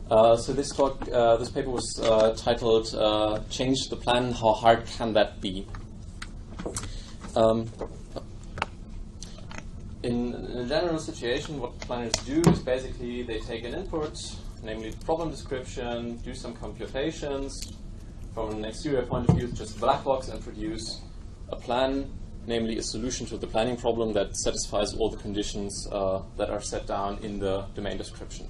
So this talk, this paper was titled "Change the Plan, How Hard Can That Be?" In a general situation, what planners do is basically they take an input, namely the problem description, do some computations. From an exterior point of view, just a black box, and produce a plan, namely a solution to the planning problem that satisfies all the conditions that are set down in the domain description.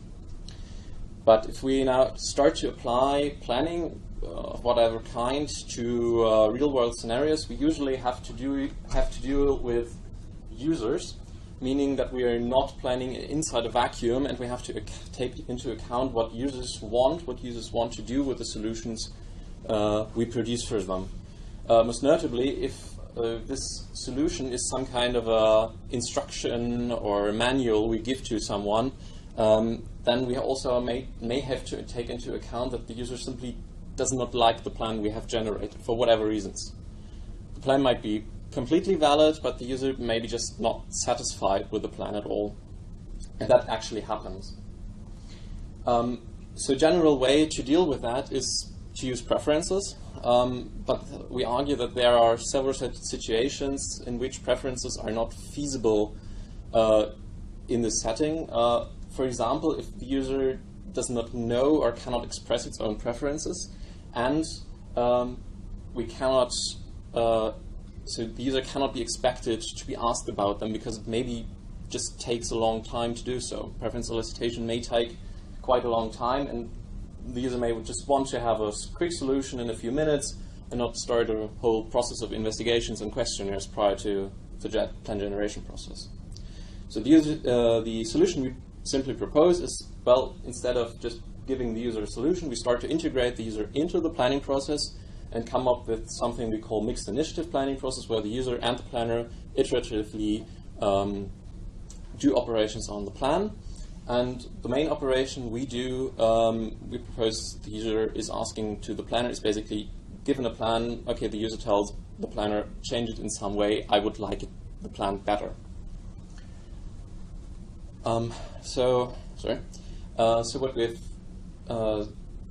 But if we now start to apply planning of whatever kind to real-world scenarios, we usually have to deal with users, meaning that we are not planning inside a vacuum, and we have to take into account what users want to do with the solutions we produce for them. Most notably, if this solution is some kind of a instruction or a manual we give to someone, then we also may have to take into account that the user simply does not like the plan we have generated for whatever reasons. The plan might be completely valid, but the user may be just not satisfied with the plan at all. And that actually happens. So a general way to deal with that is to use preferences. But we argue that there are several situations in which preferences are not feasible in this setting. For example, if the user does not know or cannot express its own preferences, and we cannot, so the user cannot be expected to be asked about them because it maybe just takes a long time to do so. Preference elicitation may take quite a long time, and the user may just want to have a quick solution in a few minutes and not start a whole process of investigations and questionnaires prior to the plan generation process. So the solution we simply propose is, well, instead of just giving the user a solution, we start to integrate the user into the planning process and come up with something we call mixed initiative planning process, where the user and the planner iteratively do operations on the plan. And the main operation we do, we propose the user is asking to the planner is basically, given a plan, okay, the user tells the planner, change it in some way, I would like the plan better. So what we've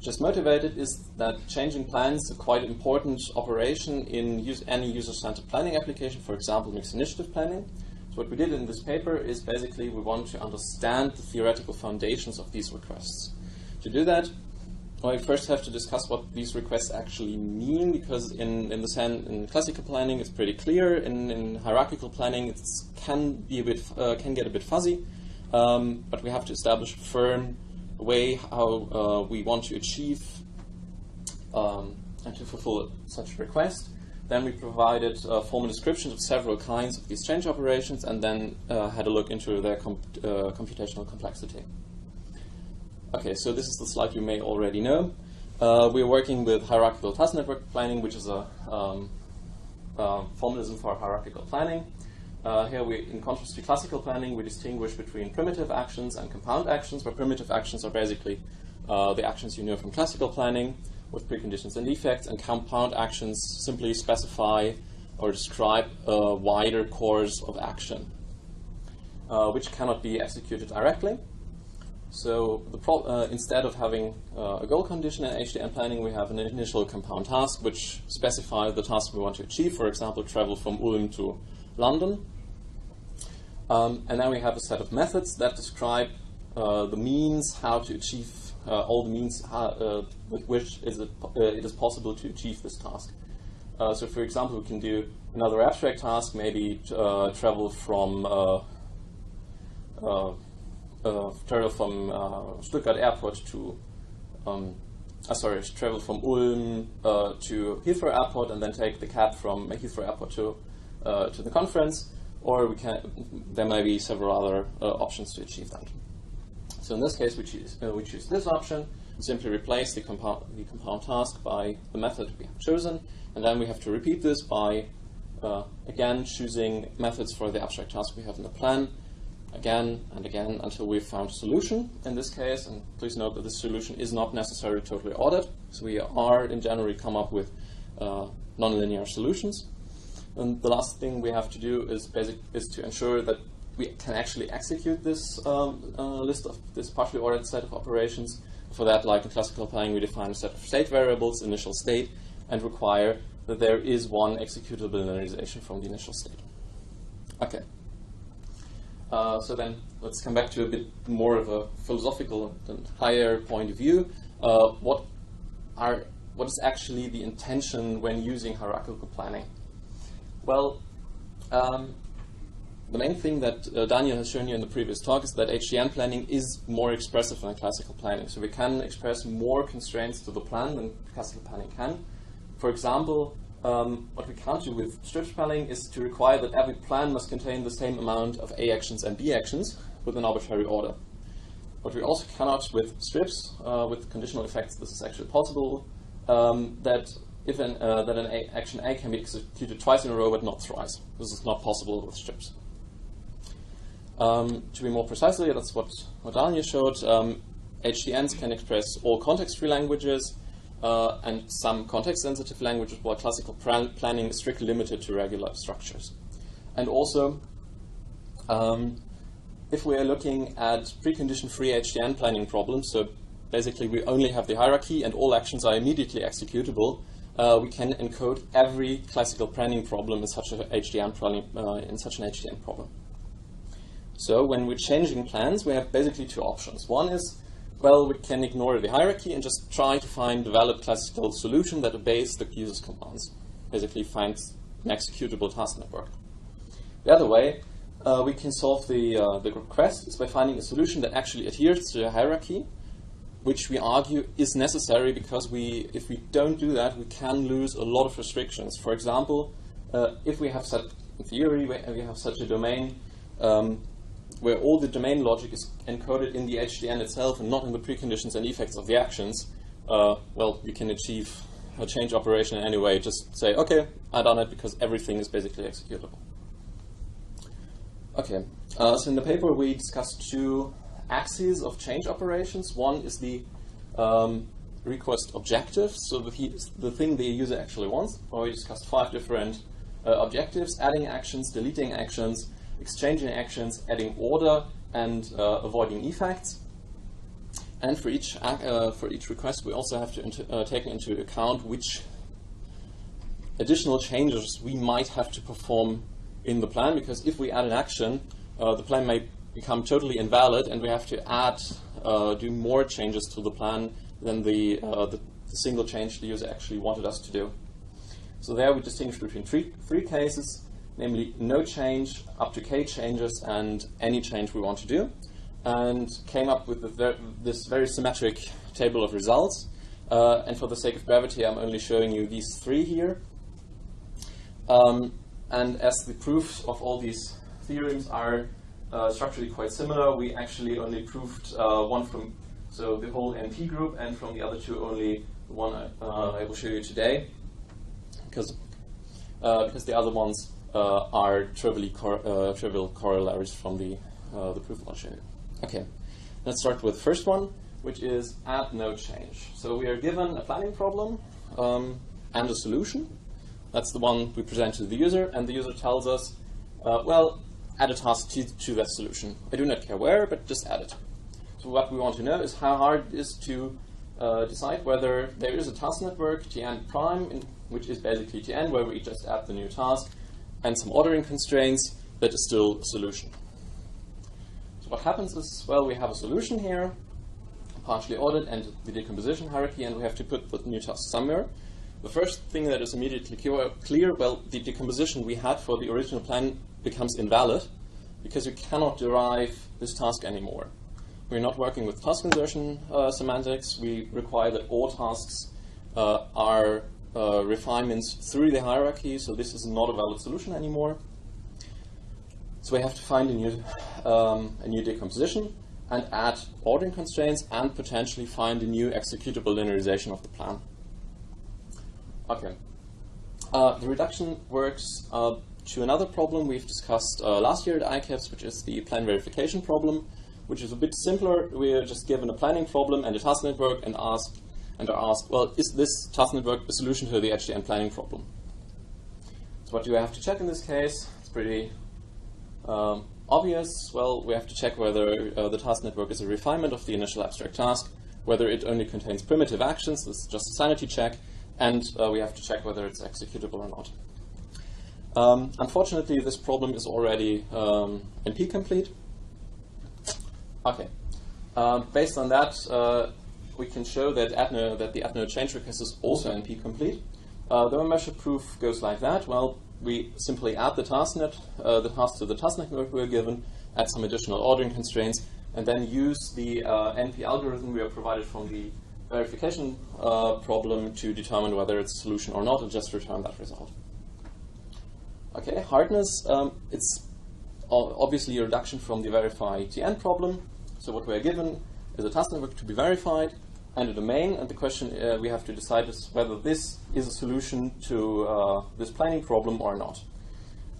just motivated is that changing plans is a quite important operation in any user-centered planning application, for example, mixed initiative planning. So what we did in this paper is basically we want to understand the theoretical foundations of these requests. To do that, we first have to discuss what these requests actually mean, because in classical planning it's pretty clear. In hierarchical planning it can get a bit fuzzy. But we have to establish a firm way how we want to achieve and to fulfill such a request. Then we provided formal descriptions of several kinds of these change operations, and then had a look into their computational complexity. Okay, so this is the slide you may already know. We're working with hierarchical task network planning, which is a formalism for hierarchical planning. Here, in contrast to classical planning, we distinguish between primitive actions and compound actions, where primitive actions are basically the actions you know from classical planning with preconditions and effects, and compound actions simply specify or describe a wider course of action, which cannot be executed directly. So instead of having a goal condition in HDM planning, we have an initial compound task, which specifies the task we want to achieve, for example, travel from Ulm to London. And then we have a set of methods that describe the means, how to achieve all the means with which it is possible to achieve this task. So for example, we can do another abstract task, maybe travel from Stuttgart Airport to travel from Ulm to Heathrow Airport, and then take the cab from Heathrow Airport to the conference. Or there may be several other options to achieve that. So in this case, we choose this option, simply replace the compound task by the method we have chosen, and then we have to repeat this by, again, choosing methods for the abstract task we have in the plan, again and again, until we've found a solution in this case. And please note that this solution is not necessarily totally ordered, so we are, in general, come up with nonlinear solutions. And the last thing we have to do is to ensure that we can actually execute this list of this partially ordered set of operations. for that, like in classical planning, we define a set of state variables, initial state, and require that there is one executable linearization from the initial state. Okay. So then let's come back to a bit more of a philosophical and higher point of view. What is actually the intention when using hierarchical planning? Well, the main thing that Daniel has shown you in the previous talk is that HDN planning is more expressive than classical planning. So we can express more constraints to the plan than classical planning can. For example, what we can't do with strip planning is to require that every plan must contain the same amount of A actions and B actions with an arbitrary order. What we also cannot with strips, with conditional effects, this is actually possible, that an action A can be executed twice in a row but not thrice. This is not possible with strips. To be more precisely, that's what Daniel showed. HDNs can express all context-free languages and some context-sensitive languages, while classical planning is strictly limited to regular structures. And also, if we are looking at precondition-free HDN planning problems, so basically we only have the hierarchy and all actions are immediately executable, we can encode every classical planning problem in such an HDN problem. So when we're changing plans, we have basically two options. One is, well, we can ignore the hierarchy and just try to find a valid classical solution that obeys the user's commands. Basically finds an executable task network. The other way we can solve the request is by finding a solution that actually adheres to the hierarchy, which we argue is necessary because if we don't do that, we can lose a lot of restrictions. For example, if we have in theory, we have such a domain where all the domain logic is encoded in the HDN itself and not in the preconditions and effects of the actions, well, you can achieve a change operation in any way. Just say, okay, I've done it because everything is basically executable. Okay, so in the paper we discussed two axes of change operations. One is the request objective, so the thing the user actually wants. We discussed 5 different objectives: adding actions, deleting actions, exchanging actions, adding order, and avoiding effects. And for each request, we also have to take into account which additional changes we might have to perform in the plan, because if we add an action, the plan may become totally invalid, and we have to do more changes to the plan than the single change the user actually wanted us to do. So there we distinguish between three cases, namely no change, up to k changes, and any change we want to do, and came up with this very symmetric table of results. And for the sake of brevity, I'm only showing you these three here. And as the proofs of all these theorems are structurally quite similar, we actually only proved one from the whole NP group, and from the other two only the one I will show you today, because the other ones are trivial corollaries from the proof I'll show you. Okay, let's start with the first one, which is add no change. So we are given a planning problem and a solution. That's the one we present to the user, and the user tells us, well, add a task to that solution. I do not care where, but just add it. So what we want to know is how hard it is to decide whether there is a task network, Tn prime, which is basically Tn, where we just add the new task, and some ordering constraints that is still a solution. So what happens is, well, we have a solution here, partially ordered, and the decomposition hierarchy, and we have to put the new task somewhere. The first thing that is immediately clear, well, the decomposition we had for the original plan becomes invalid because we cannot derive this task anymore. We're not working with task insertion semantics. We require that all tasks are refinements through the hierarchy, so this is not a valid solution anymore. So we have to find a new decomposition and add ordering constraints and potentially find a new executable linearization of the plan. Okay. The reduction works to another problem we've discussed last year at ICAPS, which is the plan verification problem, which is a bit simpler. We are just given a planning problem and a task network and are asked, well, is this task network a solution to the HDN planning problem? So what do I have to check in this case? It's pretty obvious. Well, we have to check whether the task network is a refinement of the initial abstract task, whether it only contains primitive actions, this is just a sanity check, and we have to check whether it's executable or not. Unfortunately, this problem is already NP complete. Okay. Based on that, we can show that the add-node change request is also NP complete. The membership proof goes like that. Well, we simply add the task to the task network we are given, add some additional ordering constraints, and then use the NP algorithm we are provided from the verification problem to determine whether it's a solution or not, and just return that result. Okay, hardness, it's obviously a reduction from the verify TN problem. So what we are given is a task network to be verified and a domain, and the question we have to decide is whether this is a solution to this planning problem or not.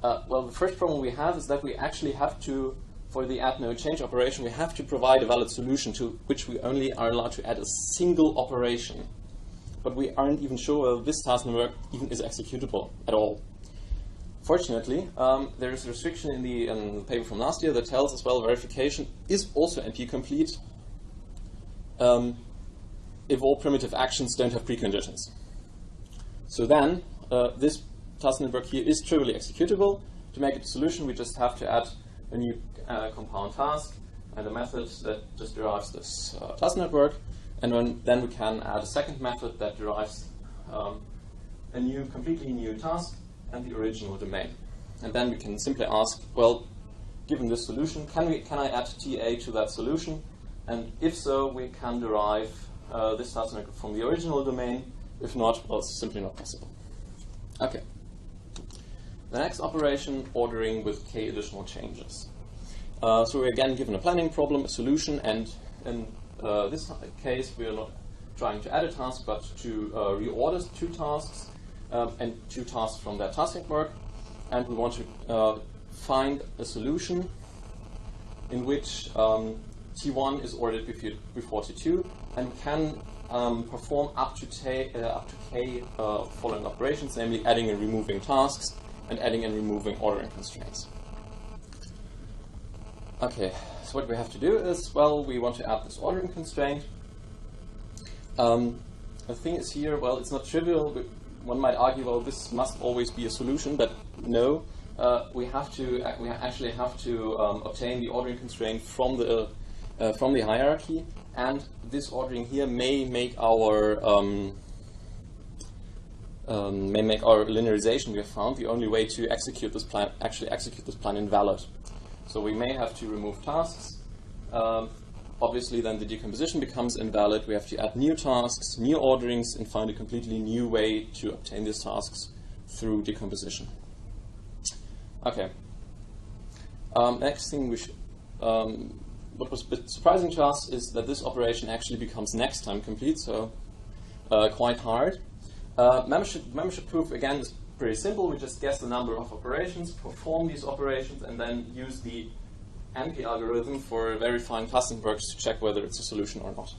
Well, the first problem we have is that we actually have to, for the add node change operation, we have to provide a valid solution to which we only are allowed to add a single operation. But we aren't even sure whether this task network even is executable at all. Fortunately, there is a restriction in the paper from last year that tells us, well, verification is also NP complete if all primitive actions don't have preconditions. So then, this task network here is trivially executable. To make it a solution, we just have to add a new compound task and a method that just derives this task network. And then we can add a second method that derives a completely new task and the original domain. And then we can simply ask, well, given this solution, can I add TA to that solution? And if so, we can derive this task network from the original domain. If not, well, it's simply not possible. Okay. The next operation, ordering with k additional changes. So we're again given a planning problem, a solution, and in this case, we are not trying to add a task, but to reorder two tasks and two tasks from that task network. And we want to find a solution in which T1 is ordered before T2 and can perform up to k following operations, namely adding and removing tasks and adding and removing ordering constraints. Okay, so what we have to do is, well, we want to add this ordering constraint. The thing is here, well, it's not trivial. One might argue, well, this must always be a solution, but no. We actually have to obtain the ordering constraint from the hierarchy, and this ordering here may make our linearization we have found the only way to execute this plan invalid. So we may have to remove tasks. Obviously, then the decomposition becomes invalid. We have to add new tasks, new orderings, and find a completely new way to obtain these tasks through decomposition. Okay. Next thing what was a bit surprising to us is that this operation actually becomes next time complete, so quite hard. Membership proof, again, is pretty simple. We just guess the number of operations, perform these operations, and then use the NP algorithm for verifying task networks to check whether it's a solution or not.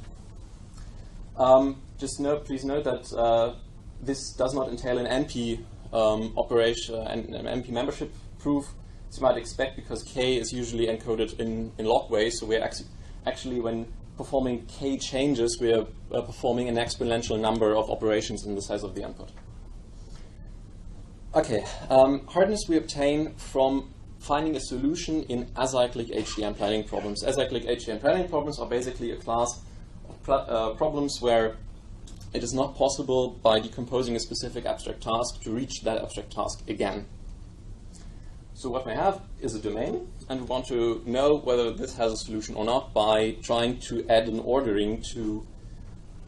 Please note that this does not entail an NP operation and an NP membership proof, as you might expect, because k is usually encoded in log ways. So we're actually, when performing k changes, we are performing an exponential number of operations in the size of the input. Okay, hardness we obtain from finding a solution in acyclic HDM planning problems. Acyclic HDM planning problems are basically a class of problems where it is not possible, by decomposing a specific abstract task, to reach that abstract task again. So what we have is a domain, and we want to know whether this has a solution or not by trying to add an ordering to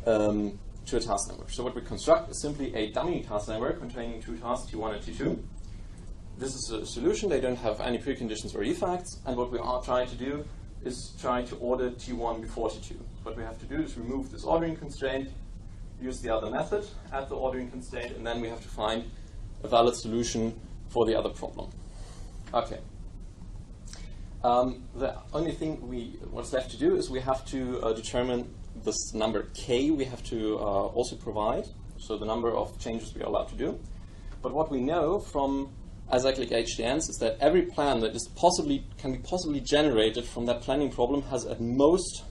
a task network. So what we construct is simply a dummy task network containing two tasks, T1 and T2. This is a solution. They don't have any preconditions or effects, and what we are trying to do is try to order T1 before T2. What we have to do is remove this ordering constraint, use the other method, add the ordering constraint, and then we have to find a valid solution for the other problem. Okay. The only thing what's left to do is we have to determine this number k we have to also provide, so the number of changes we are allowed to do. But what we know from acyclic HDNs is that every plan that can be possibly generated from that planning problem has at most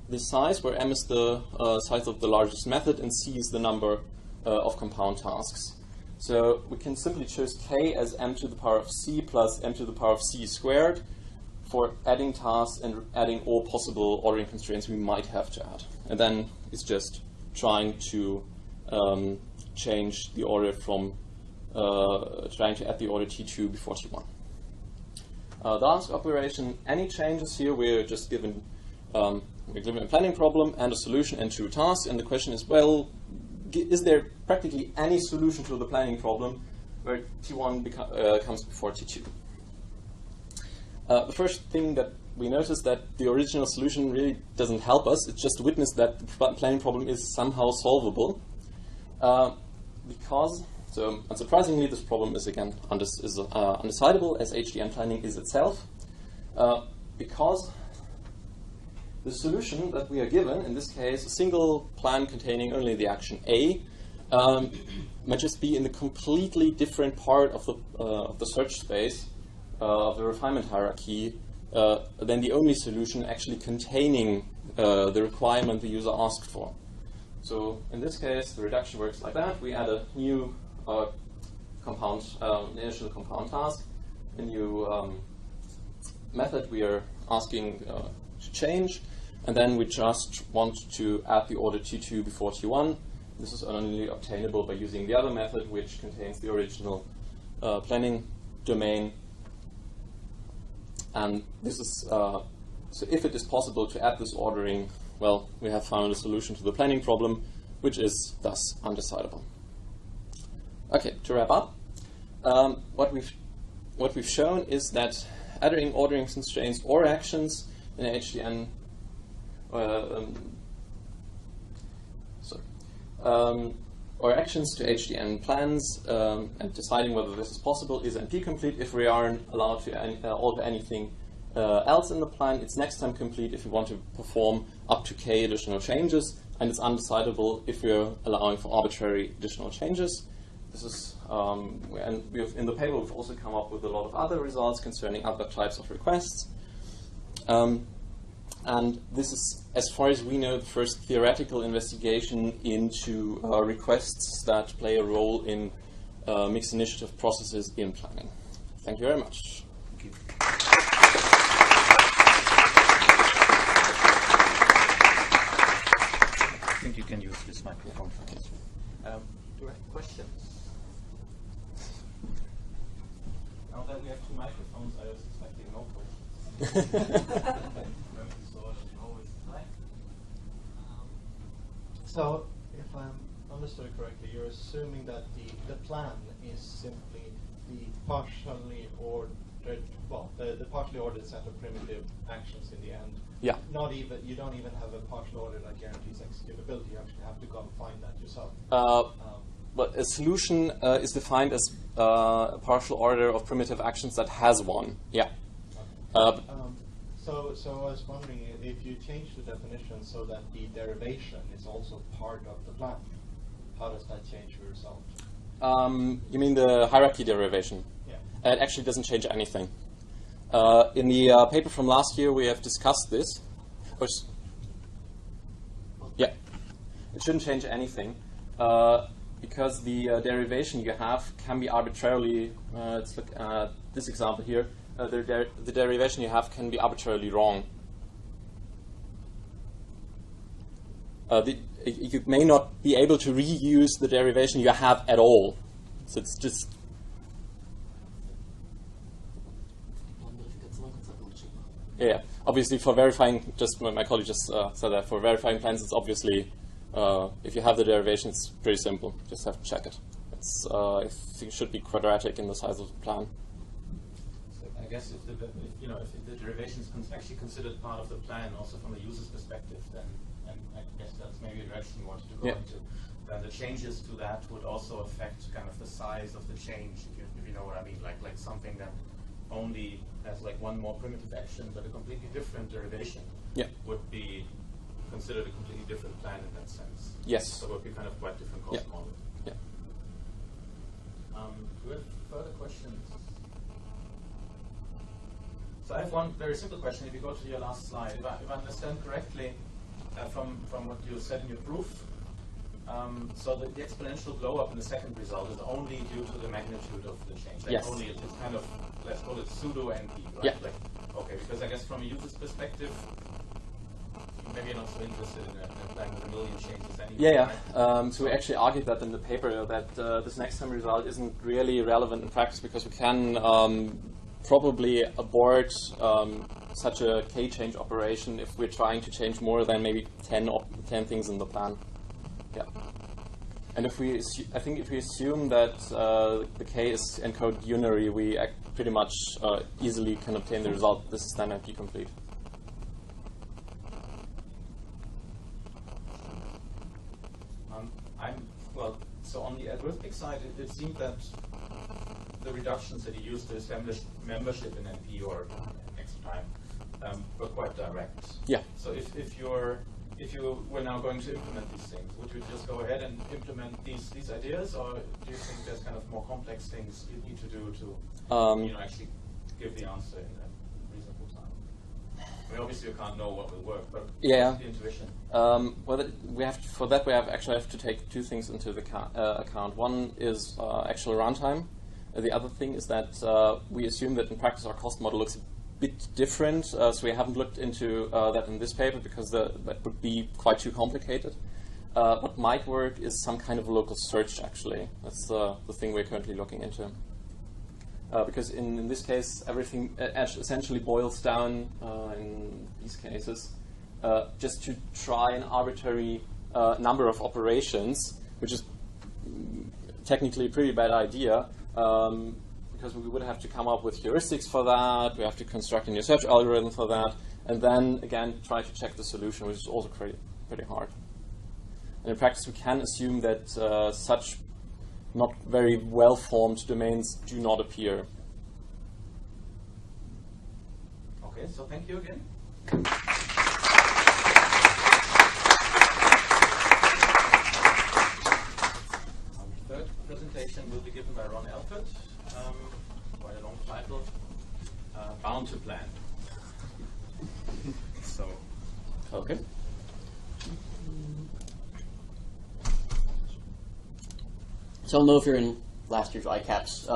the size, where m is the size of the largest method and c is the number of compound tasks. So we can simply choose k as m to the power of c plus m to the power of c squared for adding tasks and adding all possible ordering constraints we might have to add. And then it's just trying to change the order from, trying to add the order T2 before T1. The last operation, any changes here, we're just given, we're given a planning problem and a solution and 2 tasks, and the question is, well, is there practically any solution to the planning problem where T1 comes before T2? The first thing that we notice that the original solution really doesn't help us. It's just witness that the planning problem is somehow solvable. Because, so unsurprisingly, this problem is again undecidable, as HDN planning is itself. Because the solution that we are given, in this case, a single plan containing only the action A, might just be in a completely different part of the search space of the refinement hierarchy than the only solution actually containing the requirement the user asked for. So in this case, the reduction works like that. We add a new compound, initial compound task, a new method we are asking to change, and then we just want to add the order T2 before T1. This is only obtainable by using the other method, which contains the original planning domain. And this is, so if it is possible to add this ordering, well, we have found a solution to the planning problem, which is thus undecidable. Okay, to wrap up, what we've shown is that adding ordering constraints or actions in HDN, or actions to HDN plans and deciding whether this is possible is NP complete if we aren't allowed to alter anything else in the plan. It's next time complete if we want to perform up to k additional changes, and it's undecidable if we're allowing for arbitrary additional changes. This is, and in the paper we've also come up with a lot of other results concerning other types of requests. And this is, as far as we know, the first theoretical investigation into requests that play a role in mixed initiative processes in planning. Thank you very much. Thank you. I think you can use this microphone. Okay. Do we have questions? Now that we have 2 microphones, I was expecting no questions. So, if I'm understood correctly, you're assuming that the plan is simply the partially ordered, well, the partially ordered set of primitive actions in the end. Yeah. You don't even have a partial order that guarantees executability. You actually have to go and find that yourself. But a solution is defined as a partial order of primitive actions that has one. Yeah. Okay. So I was wondering if you change the definition so that the derivation is also part of the plan, how does that change your result? You mean the hierarchy derivation? Yeah. It actually doesn't change anything. In the paper from last year, we have discussed this. Yeah, it shouldn't change anything because the derivation you have can be arbitrarily. Let's look at this example here. The derivation you have can be arbitrarily wrong. You may not be able to reuse the derivation you have at all. So it's just. Yeah, obviously for verifying, just my colleague just said that for verifying plans, it's obviously, if you have the derivation, it's pretty simple. Just have to check it. It's, I think it should be quadratic in the size of the plan. I guess if the derivation is actually considered part of the plan, also from a user's perspective, then, and I guess that's maybe a direction you wanted to go into, then the changes to that would also affect kind of the size of the change, if you know what I mean, like something that only has like one more primitive action, but a completely different derivation would be considered a completely different plan in that sense. Yes. So it would be kind of quite different cost model. Yeah. Do we have further questions? So I have one very simple question. If you go to your last slide, if I understand correctly, from what you said in your proof, so the exponential blow up in the second result is only due to the magnitude of the change. Like yes. Only it's kind of, let's call it pseudo NP, right? Yeah. Like, okay, because I guess from a user's perspective, maybe you're not so interested in applying with a million changes anyway. Yeah, right? yeah. So we actually argued that in the paper that this next time result isn't really relevant in practice because we can probably abort such a k-change operation if we're trying to change more than maybe 10 things in the plan. Yeah. And if we, I think if we assume that the k is encoded unary, we pretty much easily can obtain the result. This is then NP complete. So on the algorithmic side, it seemed that the reductions that you used to establish membership in NP or next time were quite direct. Yeah. So if you were now going to implement these things, would you just go ahead and implement these ideas, or do you think there's kind of more complex things you need to do to actually give the answer in a reasonable time? I mean, obviously you can't know what will work, but yeah. what's the intuition? Well, we have to take two things into the account. One is actual runtime. The other thing is that we assume that in practice our cost model looks a bit different, so we haven't looked into that in this paper because that would be quite too complicated. What might work is some kind of local search, actually. That's the thing we're currently looking into. Because in this case, everything essentially boils down, in these cases, just to try an arbitrary number of operations, which is technically a pretty bad idea, because we would have to come up with heuristics for that, we have to construct a new search algorithm for that, and then, again, try to check the solution, which is also pretty hard. And in practice, we can assume that such not very well-formed domains do not appear. Okay, so thank you again. Our third presentation will be given by Ron Alford. Quite a long title, Bound to Plan. So, okay. So I don't know if you're in last year's ICAPS,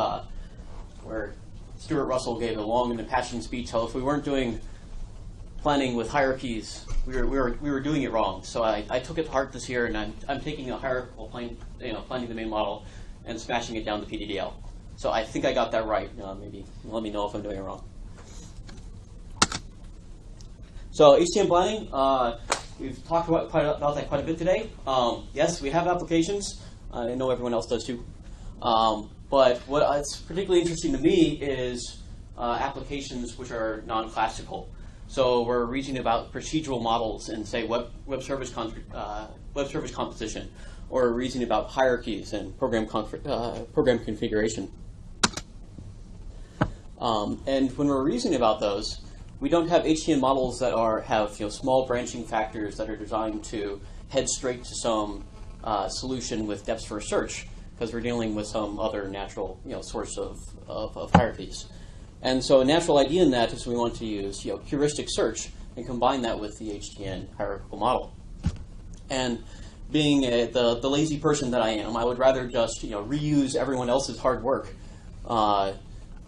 where Stuart Russell gave a long and impassioned speech how if we weren't doing planning with hierarchies, we were doing it wrong. So I took it to heart this year, and I'm taking a hierarchical planning domain model and smashing it down to PDDL. So I think I got that right. Maybe let me know if I'm doing it wrong. So HTM planning, we've talked about that quite a bit today. Yes, we have applications. I know everyone else does too. But what's particularly interesting to me is applications which are non-classical. So we're reasoning about procedural models in, say, web service composition, or reasoning about hierarchies and program configuration. And when we're reasoning about those, we don't have HTM models that have small branching factors that are designed to head straight to some solution with depth first search, because we're dealing with some other natural source of hierarchies. And so a natural idea in that is we want to use heuristic search and combine that with the HTN hierarchical model. And being the lazy person that I am, I would rather just reuse everyone else's hard work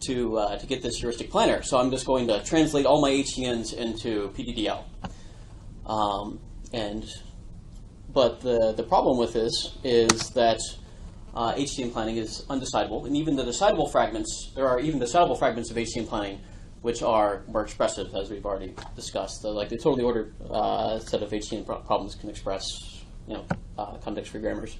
to get this heuristic planner. So I'm just going to translate all my HTNs into PDDL. But the problem with this is that HTM planning is undecidable, and even the decidable fragments, there are even decidable fragments of HTM planning which are more expressive, as we've already discussed. So, like the totally ordered set of HTM problems can express, context-free grammars.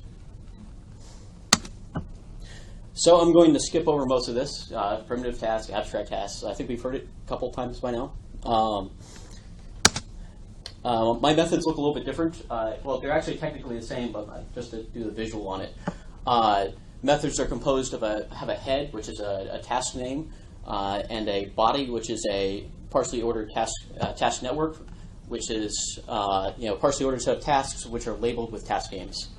So I'm going to skip over most of this, primitive tasks, abstract tasks. I think we've heard it a couple times by now. My methods look a little bit different. Well, they're actually technically the same, but just to do the visual on it. Methods are composed of have a head, which is a task name, and a body, which is a partially ordered task network, which is partially ordered set of tasks which are labeled with task names.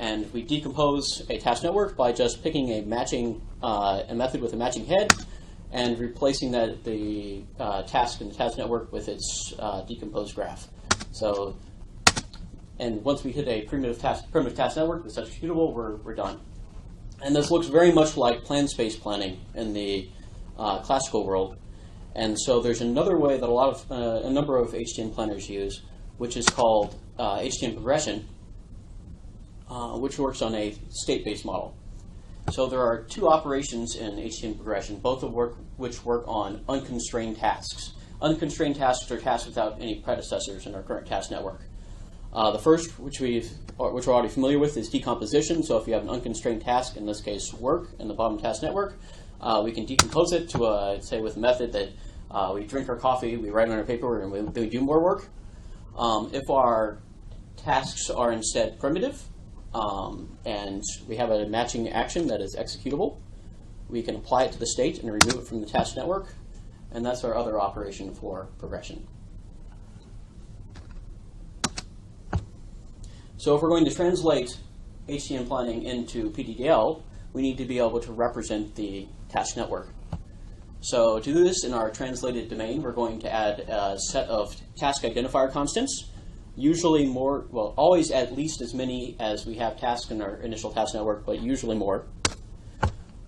And we decompose a task network by just picking a method with a matching head and replacing the task in the task network with its decomposed graph. So And once we hit a primitive task network that's executable, we're done. And this looks very much like plan space planning in the classical world. And so there's another way that a number of HTN planners use, which is called HTN progression, which works on a state-based model. So there are two operations in HTN progression, both of which work on unconstrained tasks. Unconstrained tasks are tasks without any predecessors in our current task network. The first, which we're already familiar with, is decomposition. So if you have an unconstrained task, in this case work, in the bottom task network, we can decompose it to, say, with a method that we drink our coffee, we write on our paper, and we do more work. If our tasks are instead primitive, and we have a matching action that is executable, we can apply it to the state and remove it from the task network, and that's our other operation for progression. So if we're going to translate HTN planning into PDDL, we need to be able to represent the task network. So to do this in our translated domain, we're going to add a set of task identifier constants, usually more, well, always at least as many as we have tasks in our initial task network, but usually more.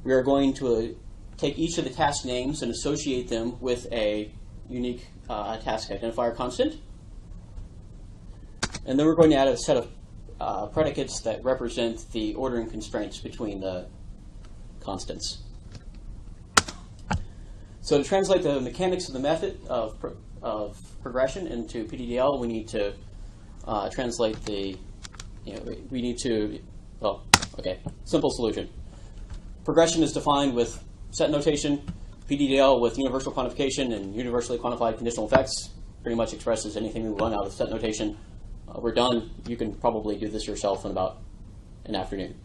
We are going to take each of the task names and associate them with a unique task identifier constant. And then we're going to add a set of predicates that represent the ordering constraints between the constants. So to translate the mechanics of the method of progression into PDDL, we need to translate the, we need to, well, okay, simple solution. Progression is defined with set notation, PDDL with universal quantification and universally quantified conditional effects. Pretty much expresses anything we want out of set notation. We're done. You can probably do this yourself in about an afternoon.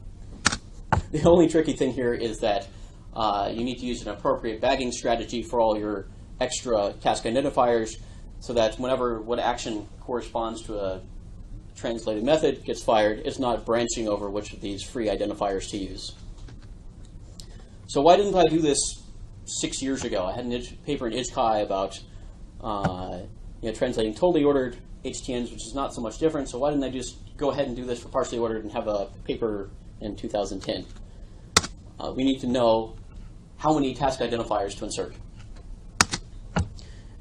The only tricky thing here is that you need to use an appropriate bagging strategy for all your extra task identifiers so that whenever what action corresponds to a translated method gets fired, it's not branching over which of these free identifiers to use. So why didn't I do this 6 years ago? I had a paper in ICAPS about translating totally ordered HTNs, which is not so much different. So why didn't I just go ahead and do this for partially ordered and have a paper in 2010? We need to know how many task identifiers to insert.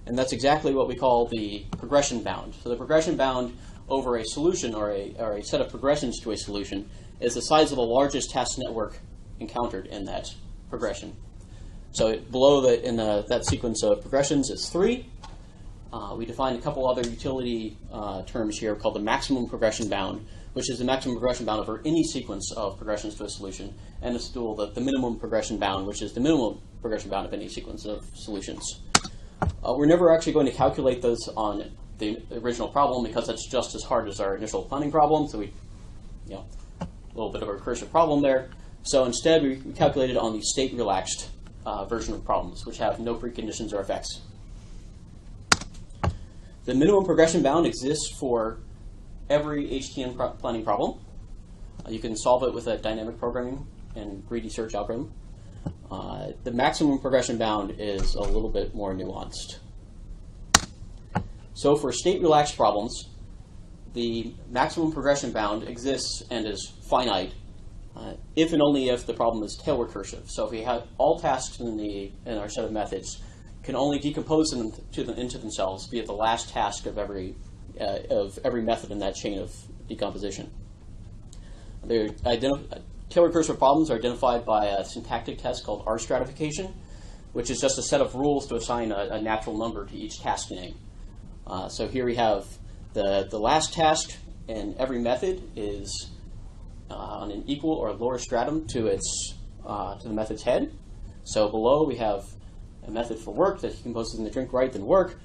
And that's exactly what we call the progression bound. So the progression bound over a solution or a set of progressions to a solution is the size of the largest task network encountered in that progression. So below that sequence of progressions is 3. We define a couple other utility terms here called the maximum progression bound, which is the maximum progression bound over any sequence of progressions to a solution, and it's the minimum progression bound, which is the minimum progression bound of any sequence of solutions. We're never actually going to calculate those on the original problem because that's just as hard as our initial planning problem, so a little bit of a recursive problem there. So instead, we calculated on the state-relaxed version of problems, which have no preconditions or effects. The minimum progression bound exists for every HTN planning problem. You can solve it with a dynamic programming and greedy search algorithm. The maximum progression bound is a little bit more nuanced. So for state-relaxed problems, the maximum progression bound exists and is finite if and only if the problem is tail recursive. So if we have all tasks in our set of methods can only decompose them into themselves via the last task of every method in that chain of decomposition. Tail recursive problems are identified by a syntactic test called R stratification, which is just a set of rules to assign a natural number to each task name. So here we have the last task in every method is on an equal or lower stratum to the method's head. So below we have a method for work that decomposes into drink, write, then work.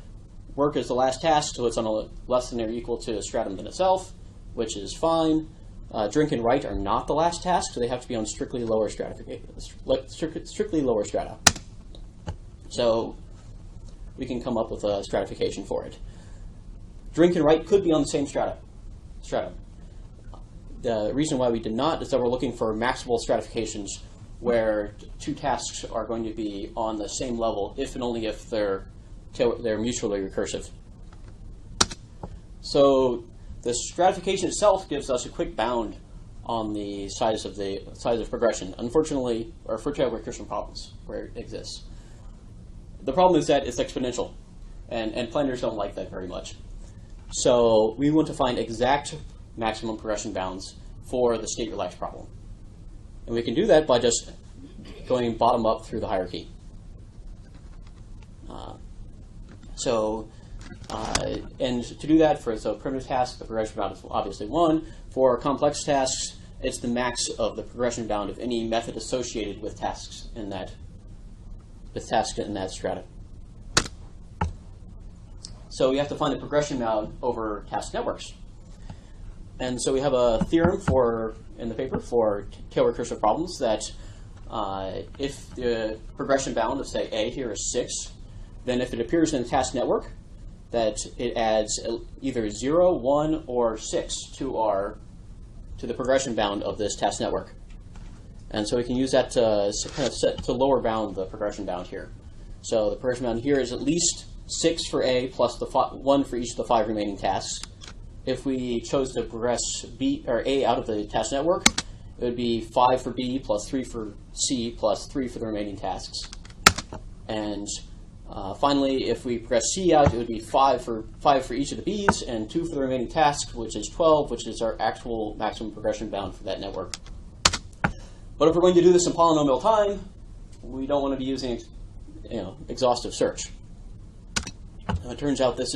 Work is the last task, so it's on a less than or equal to a stratum than itself, which is fine. Drink and write are not the last task, so they have to be on strictly lower strata. So we can come up with a stratification for it. Drink and write could be on the same stratum. The reason why we did not is that we're looking for maximal stratifications where two tasks are going to be on the same level if and only if they're mutually recursive. So the stratification itself gives us a quick bound on the size of progression. Unfortunately, or for tail recursion problems where it exists. The problem is that it's exponential, and planners don't like that very much. So we want to find exact maximum progression bounds for the state relaxed problem. And we can do that by just going bottom up through the hierarchy. And to do that, for primitive tasks, the progression bound is obviously 1. For complex tasks, it's the max of the progression bound of any method associated with tasks in that strata. So we have to find the progression bound over task networks. And so we have a theorem in the paper for tail recursive problems that if the progression bound of, say, A here is 6, then if it appears in the task network, that it adds either 0, 1, or 6 to the progression bound of this task network. And so we can use that to kind of set to lower bound the progression bound here. So the progression bound here is at least 6 for A plus the 1 for each of the 5 remaining tasks. If we chose to progress B or A out of the task network, it would be 5 for B plus 3 for C plus 3 for the remaining tasks. And finally, if we progress C out, it would be 5 for each of the B's and 2 for the remaining tasks, which is 12, which is our actual maximum progression bound for that network. But if we're going to do this in polynomial time, we don't want to be using exhaustive search. It turns out this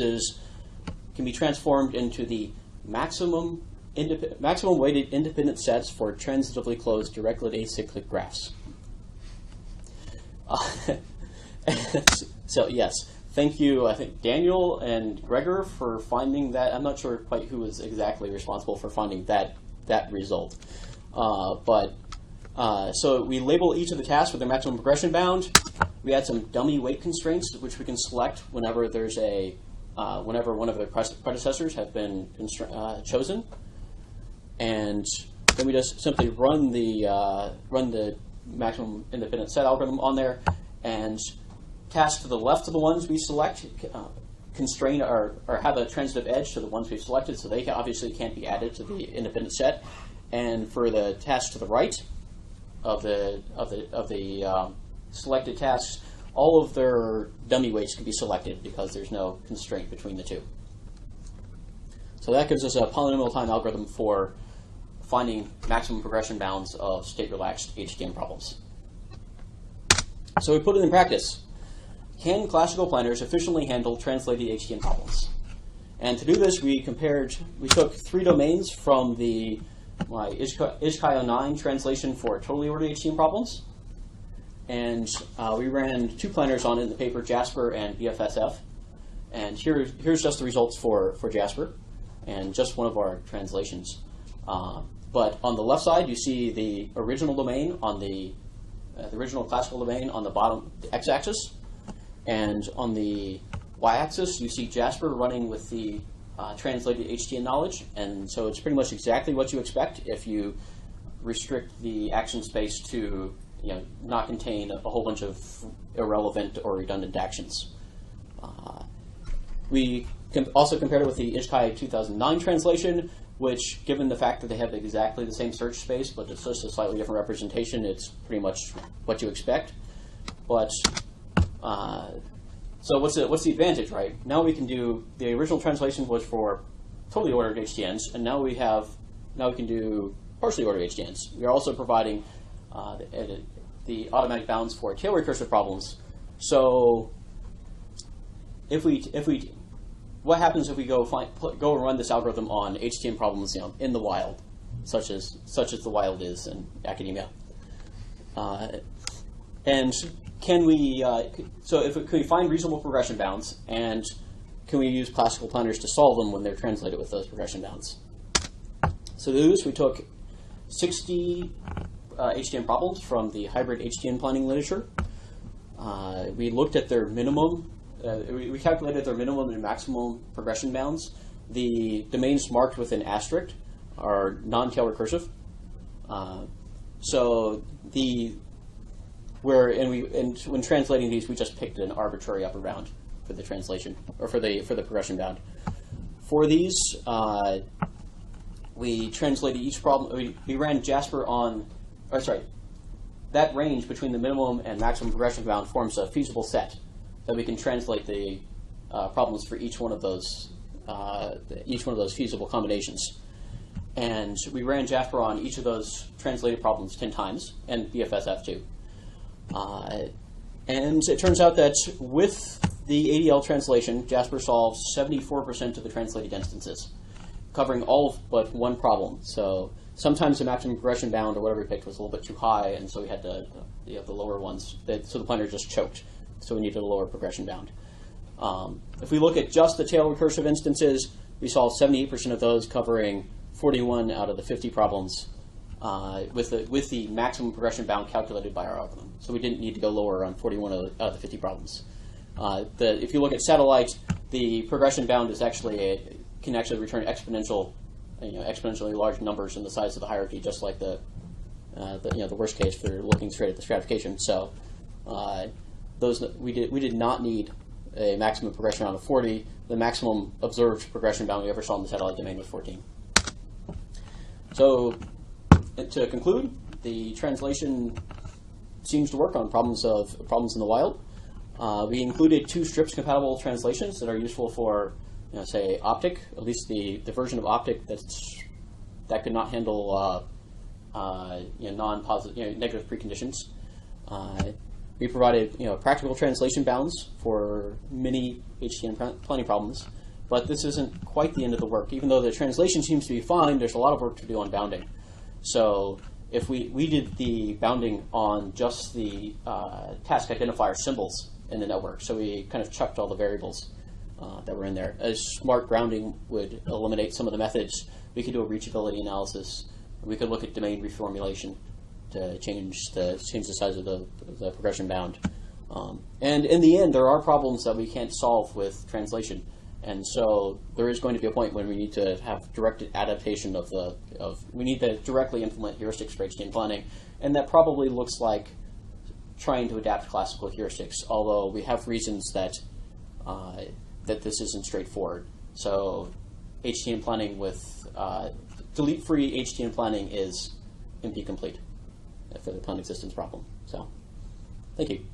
can be transformed into the maximum weighted independent sets for transitively closed directly acyclic graphs. So yes, thank you, I think, Daniel and Gregor for finding that. I'm not sure quite who was exactly responsible for finding that result. So we label each of the tasks with their maximum progression bound. We add some dummy weight constraints, which we can select whenever there's whenever one of the predecessors have been chosen. And then we just simply run the maximum independent set algorithm on there, and tasks to the left of the ones we select constrain or have a transitive edge to the ones we've selected, so they obviously can't be added to the independent set. And for the tasks to the right of the selected tasks, all of their dummy weights can be selected because there's no constraint between the two. So that gives us a polynomial time algorithm for finding maximum progression bounds of state-relaxed HTM problems. So we put it in practice. Can classical planners efficiently handle translated HTM problems? And to do this, we took 3 domains from my ICAPS 09 translation for totally ordered HTM problems. And we ran 2 planners on it in the paper, Jasper and BFSF. And here's just the results for Jasper, and just one of our translations. But on the left side, you see the original domain on the original classical domain on the bottom x-axis. And on the y-axis, you see Jasper running with the translated HTM knowledge. And so it's pretty much exactly what you expect if you restrict the action space to not contain a whole bunch of irrelevant or redundant actions. We can also compare it with the ICAPS 2009 translation, which, given the fact that they have exactly the same search space, but it's just a slightly different representation, it's pretty much what you expect. But so what's the advantage, right? Now we can do, the original translation was for totally ordered HTNs, and now we can do partially ordered HTNs. We are also providing the automatic bounds for tail recursive problems. So what happens if we go and run this algorithm on HTM problems in the wild, such as the wild is in academia? And can we can we find reasonable progression bounds, and can we use classical planners to solve them when they're translated with those progression bounds? So to do this, we took 60 HTM problems from the hybrid HTM planning literature. We looked at their minimum. We calculated their minimum and maximum progression bounds. The domains marked with an asterisk are non-tail recursive. When translating these, we just picked an arbitrary upper bound for the translation, or for the progression bound. For these, we translated each problem. We ran Jasper on, that range between the minimum and maximum progression bound forms a feasible set that we can translate the problems for each one of those feasible combinations. And we ran Jasper on each of those translated problems 10 times, and BFSF too. And it turns out that with the ADL translation, Jasper solves 74% of the translated instances, covering all but one problem. So sometimes the maximum progression bound or whatever we picked was a little bit too high, and so we had to the lower ones. So the planner just choked. So we needed a lower progression bound. If we look at just the tail recursive instances, we solved 78% of those, covering 41 out of the 50 problems with the maximum progression bound calculated by our algorithm. So we didn't need to go lower on 41 out of the 50 problems. If you look at satellite, the progression bound is can actually return exponentially large numbers in the size of the hierarchy, just like the worst case for looking straight at the stratification. So we did not need a maximum progression bound of 40. The maximum observed progression bound we ever saw in the satellite domain was 14. So to conclude, the translation seems to work on problems in the wild. We included 2 strips compatible translations that are useful for, say, optic, at least the version of optic that could not handle non-positive, negative preconditions. We provided practical translation bounds for many HTN planning problems, but this isn't quite the end of the work. Even though the translation seems to be fine, there's a lot of work to do on bounding. So if we did the bounding on just the task identifier symbols in the network, so we kind of chucked all the variables that were in there. As smart grounding would eliminate some of the methods, we could do a reachability analysis. We could look at domain reformulation to change the size of the progression bound. And in the end, there are problems that we can't solve with translation. And so there is going to be a point when we need to have directed adaptation we need to directly implement heuristics for HTN planning. And that probably looks like trying to adapt classical heuristics, although we have reasons that this isn't straightforward. So HTN planning with delete-free HTN planning is NP complete for the plan existence problem. So thank you.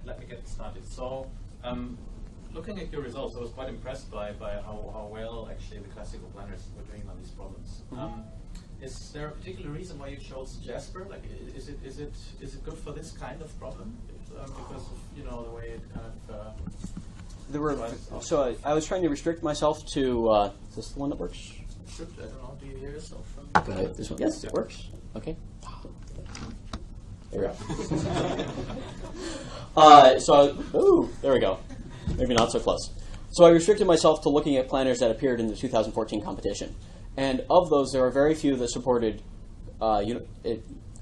Let me get started. So, looking at your results, I was quite impressed by how well actually the classical planners were doing on these problems. Mm-hmm. Is there a particular reason why you chose Jasper? Like, is it good for this kind of problem? Because of the way it kind of. So I was trying to restrict myself to. Is this the one that works? I don't know. Do you hear yourself from? This one? Yes, it works. Okay. There we go. There we go. Maybe not so close. So I restricted myself to looking at planners that appeared in the 2014 competition. And of those, there are very few that supported, that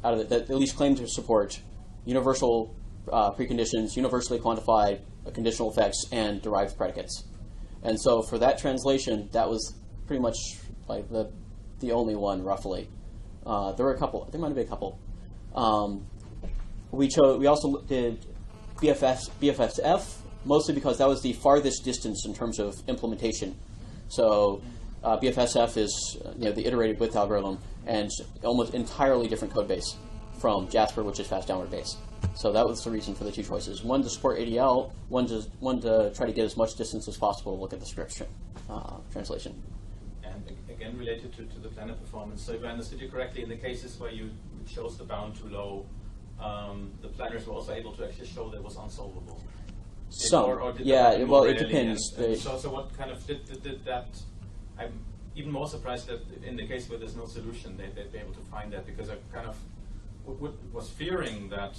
at least claimed to support universal preconditions, universally quantified conditional effects, and derived predicates. And so for that translation, that was pretty much like the only one, roughly. There were a couple. There might have been a couple. We also did BFSF, mostly because that was the farthest distance in terms of implementation. So BFSF is the iterated width algorithm and almost entirely different code base from Jasper, which is fast downward base. So that was the reason for the 2 choices. One to support ADL, one to try to get as much distance as possible to look at the script translation. And again, related to the planner performance. So if I understood you correctly, in the cases where you chose the bound too low, the planners were also able to actually show that it was unsolvable. It depends. So what kind of did that? I'm even more surprised that in the case where there's no solution, they'd be able to find that, because I kind of was fearing that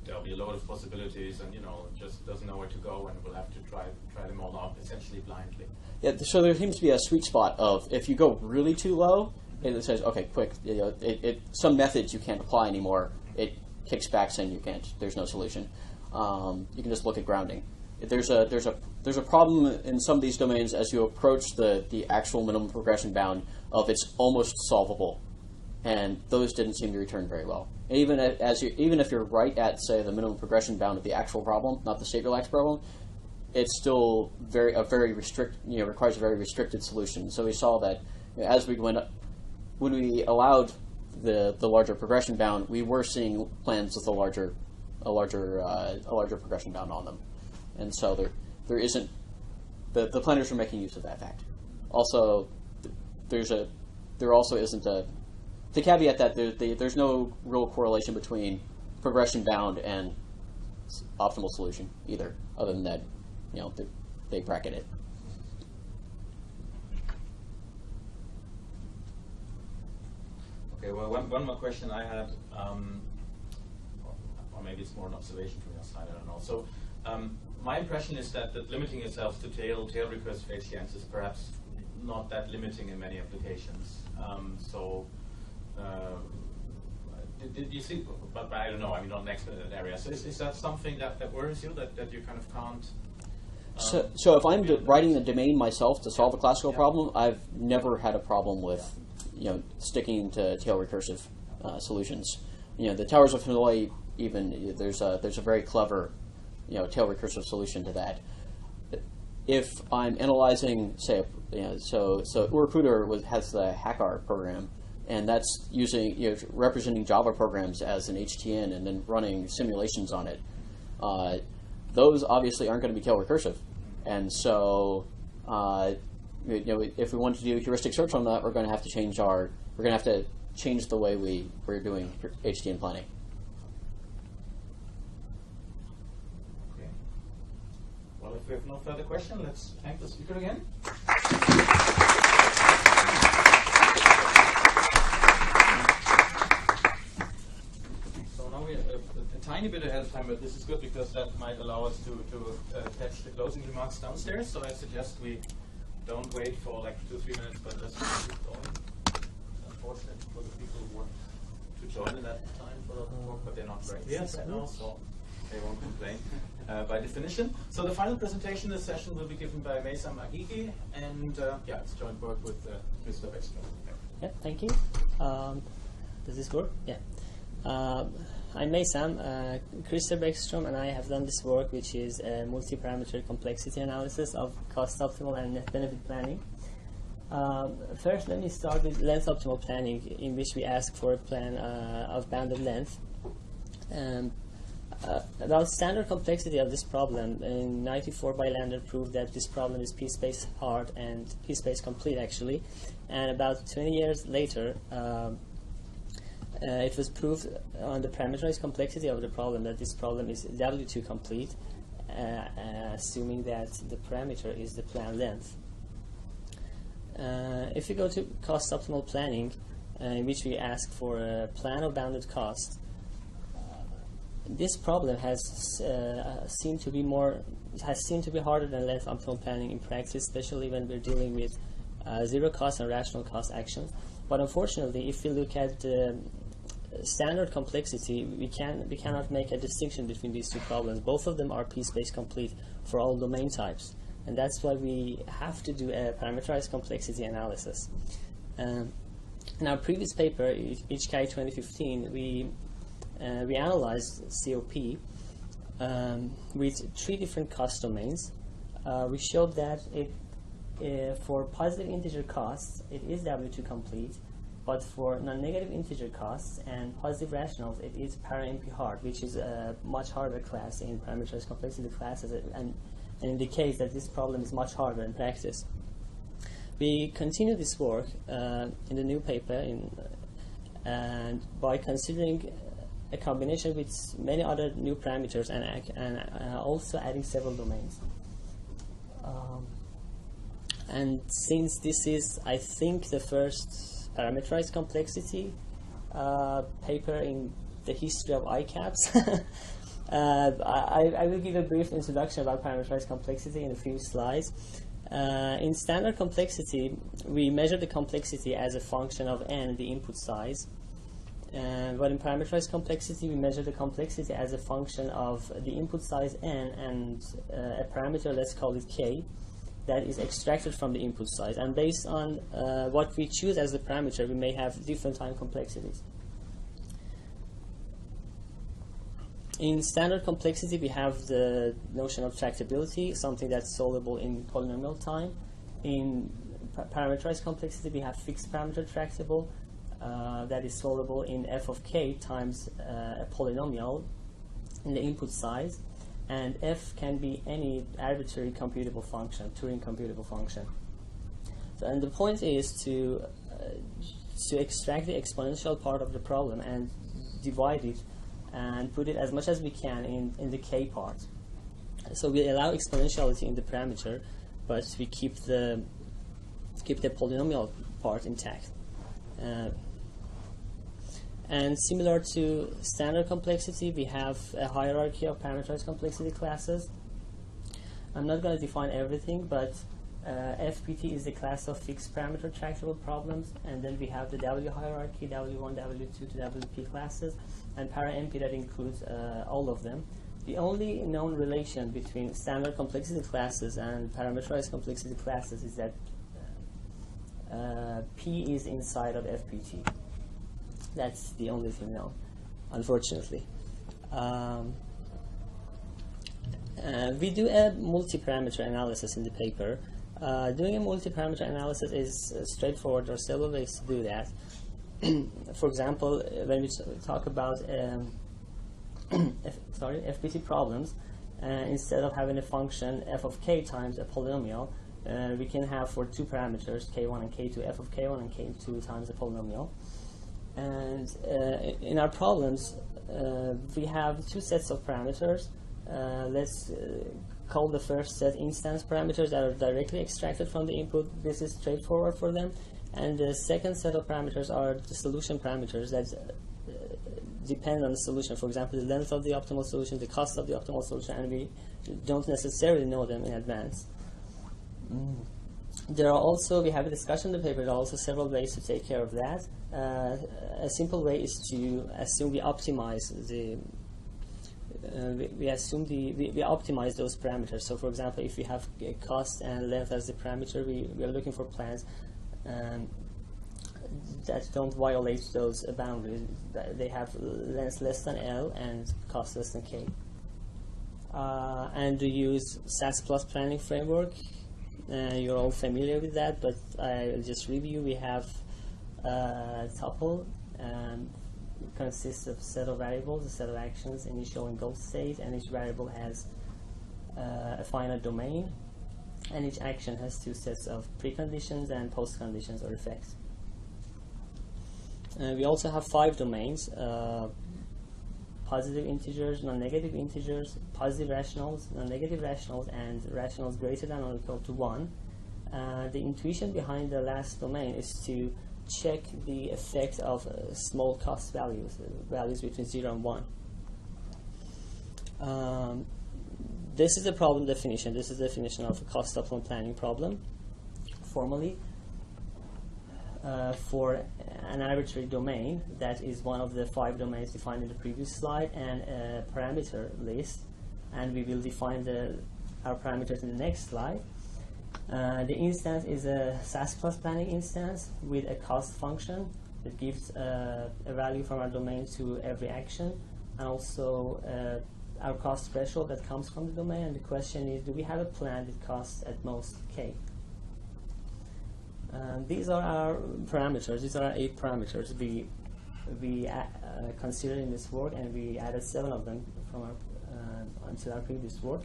there'll be a load of possibilities and just doesn't know where to go, and we'll have to try them all out essentially blindly. Yeah. So there seems to be a sweet spot of if you go really too low, it says okay, quick. Some methods you can't apply anymore. It kicks back saying you can't. There's no solution. You can just look at grounding. there's a problem in some of these domains as you approach the actual minimum progression bound of it's almost solvable, and those didn't seem to return very well. And even if you're right at, say, the minimum progression bound of the actual problem, not the state relaxed problem, it's still requires a very restricted solution. So we saw that as we went up, when we allowed the larger progression bound, we were seeing plans with a larger progression bound on them, and so there isn't the planners are making use of that fact. Also, there also isn't to caveat that there's no real correlation between progression bound and optimal solution either, other than that, they bracket it. Okay, well, one more question I had, or maybe it's more an observation from your side, I don't know. So my impression is that limiting yourself to tail recursive HTMs is perhaps not that limiting in many applications. Did you see, but I don't know, I'm not an expert in that area. So is that something that worries you, that you kind of can't? So if I'm writing the domain myself to solve a classical problem, I've never had a problem with sticking to tail recursive solutions. The towers of Hanoi, even there's a very clever tail recursive solution to that. If I'm analyzing, say, so Urapuder has the HACR program, and that's using representing Java programs as an HTN and then running simulations on it. Those obviously aren't going to be tail recursive, and so if we want to do heuristic search on that, we're going to have to change the way we're doing HTN planning. Okay. Well, if we have no further question, let's thank the speaker again. So now we have a tiny bit ahead of time, but this is good because that might allow us to catch the closing remarks downstairs. So I suggest we don't wait for like 2-3 minutes, but let's keep going. Unfortunate for the people who want to join in that time for the talk, but they're not right here right now, so they won't complain by definition. So the final presentation this session will be given by Meysam Agigi, and it's joint work with Mr. Beckstrom. Yeah, thank you. Does this work? Yeah. I'm Meysam. Christer Beckstrom and I have done this work, which is a multi-parameter complexity analysis of cost-optimal and net-benefit planning. First, let me start with length-optimal planning, in which we ask for a plan of bounded length. About standard complexity of this problem, in 94 Bylander proved that this problem is p-space hard and p-space complete, actually. And about 20 years later, it was proved on the parameterized complexity of the problem that this problem is W2 complete, assuming that the parameter is the plan length. If we go to cost-optimal planning, in which we ask for a plan of bounded cost, this problem has seemed to be harder than length-optimal planning in practice, especially when we're dealing with zero cost and rational cost actions. But unfortunately, if we look at the standard complexity, we cannot make a distinction between these two problems. Both of them are p-space complete for all domain types, and that's why we have to do a parameterized complexity analysis. In our previous paper, ICAPS 2015, we analyzed COP with 3 different cost domains. We showed that for positive integer costs, it is W2 complete, but for non-negative integer costs and positive rationals, it is para-NP hard, which is a much harder class in parameterized complexity classes, and indicates that this problem is much harder in practice. We continue this work in the new paper, and by considering a combination with many other new parameters and also adding several domains. And since this is, I think, the first parameterized complexity paper in the history of ICAPS, I will give a brief introduction about parameterized complexity in a few slides. In standard complexity, we measure the complexity as a function of n, the input size. But in parameterized complexity, we measure the complexity as a function of the input size n and a parameter, let's call it k, that is extracted from the input size. And based on what we choose as the parameter, we may have different time complexities. In standard complexity, we have the notion of tractability, something that's solvable in polynomial time. In parameterized complexity, we have fixed parameter tractable, that is solvable in f of k times a polynomial in the input size, and f can be any arbitrary computable function, Turing computable function. So, and the point is to extract the exponential part of the problem and divide it and put it as much as we can in the k part. So we allow exponentiality in the parameter, but we keep the polynomial part intact. And similar to standard complexity, we have a hierarchy of parameterized complexity classes. I'm not going to define everything, but FPT is the class of fixed parameter tractable problems, and then we have the W hierarchy, W1, W2 to WP classes, and para-MP that includes all of them. The only known relation between standard complexity classes and parameterized complexity classes is that P is inside of FPT. That's the only thing known, unfortunately. We do a multi-parameter analysis in the paper. Doing a multi-parameter analysis is straightforward. There are several ways to do that. For example, when we talk about FPT problems, instead of having a function f of k times a polynomial, we can have for two parameters, k1 and k2, f of k1 and k2 times a polynomial. And in our problems, we have two sets of parameters. Let's call the first set instance parameters that are directly extracted from the input. This is straightforward for them. And the second set of parameters are the solution parameters that depend on the solution. For example, the length of the optimal solution, the cost of the optimal solution, and we don't necessarily know them in advance. There are also, we have a discussion in the paper, there are also several ways to take care of that. A simple way is to assume we optimize the we optimize those parameters. So, for example, if we have cost and length as the parameter, we are looking for plans that don't violate those boundaries. They have length less than L and cost less than K. And we use SAS plus planning framework. You're all familiar with that, but I'll just review. We have tuple. It consists of a set of variables, a set of actions, initial and goal state, and each variable has a finite domain, and each action has two sets of preconditions and postconditions or effects. We also have 5 domains: positive integers, non-negative integers, positive rationals, non-negative rationals, and rationals greater than or equal to 1. The intuition behind the last domain is to check the effect of small cost values, values between 0 and 1. This is the problem definition. This is the definition of a cost optimal planning problem. Formally, for an arbitrary domain that is one of the 5 domains defined in the previous slide, and a parameter list, and we will define our parameters in the next slide. The instance is a SAS plus planning instance with a cost function that gives a value from our domain to every action, and also our cost threshold that comes from the domain. And the question is, do we have a plan that costs at most K? These are our parameters. These are our 8 parameters we considered in this work, and we added 7 of them from until our previous work.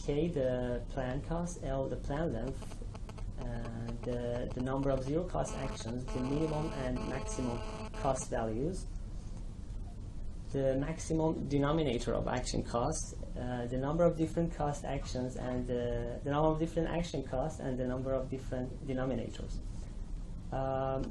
K, the plan cost, L, the plan length, the number of zero cost actions, the minimum and maximum cost values, the maximum denominator of action cost, the number of different cost actions, and the number of different action costs, and the number of different denominators.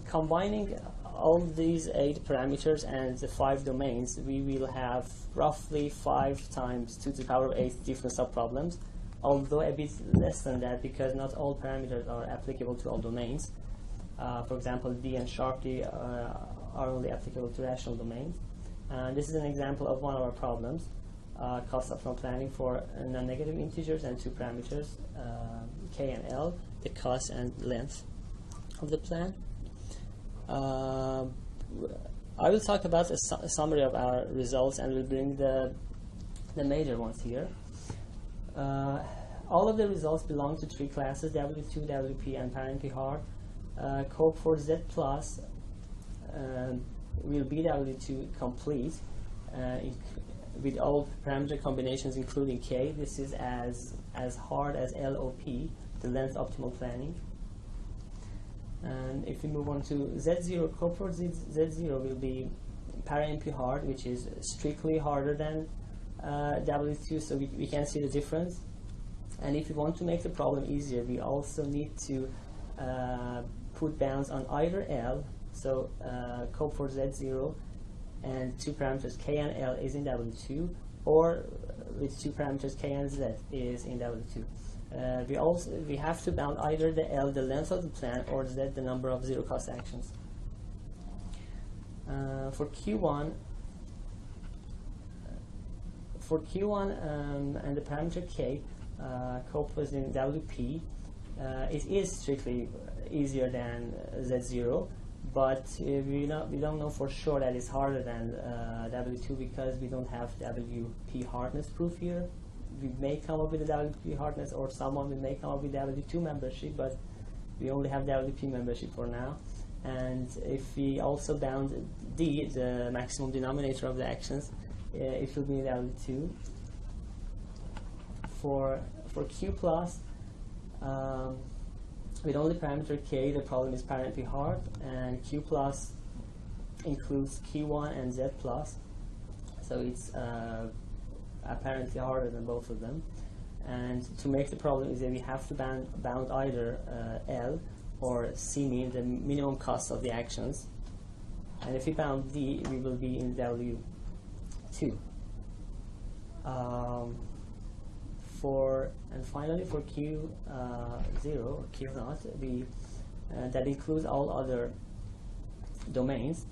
Combining all these 8 parameters and the 5 domains, we will have roughly 5 times 2 to the power of 8 different subproblems, although a bit less than that because not all parameters are applicable to all domains. For example, D and sharp D are only applicable to rational domains. This is an example of one of our problems, cost optimal planning for non-negative integers and two parameters, k and l, the cost and length of the plan. I will talk about a summary of our results, and we'll bring the major ones here. All of the results belong to three classes: W2, WP, and parent hard. Code for Z plus will be W2 complete with all parameter combinations including K. This is as hard as LOP, the length optimal planning. And if we move on to Z0, code for Z0 will be para-NP hard, which is strictly harder than W2, so we can see the difference. And if we want to make the problem easier, we also need to put bounds on either L, so code for Z0 and two parameters K and L is in W2, or with two parameters K and Z is in W2. We have to bound either the L, the length of the plan, or Z, the number of zero cost actions. For Q1 and the parameter K, COPE was in WP. It is strictly easier than Z0, but we don't know for sure that it's harder than W2 because we don't have WP hardness proof here. We may come up with a WP hardness, or someone may come up with W2 membership, but we only have WP membership for now. And if we also bound D, the maximum denominator of the actions, it will be W2. For Q plus, with only parameter K, the problem is para-NP hard, and Q plus includes Q1 and Z plus, so it's apparently harder than both of them. And to make the problem easier, we have to bound either L or C mean, the minimum cost of the actions. And if we bound D, we will be in W2. And finally for Q0 or Q0, that includes all other domains.